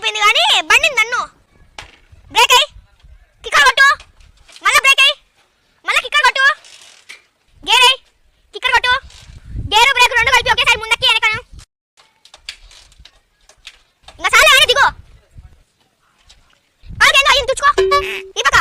అయిపోయింది కానీ బండి నన్ను బ్రేక్ అయ్యి కిక్కర్ కొట్టు మళ్ళీ బ్రేక్ అయ్యి మళ్ళీ కిక్కర్ కొట్టు గేర్ అయ్యి కిక్కర్ కొట్టు గేరు బ్రేక్ రెండు కలిపి ఒకేసారి ముందకి వెనకను ఇంకా సాలే అని దిగో కాలుకేందో అయ్యింది తుచ్చుకో ఈ పక్క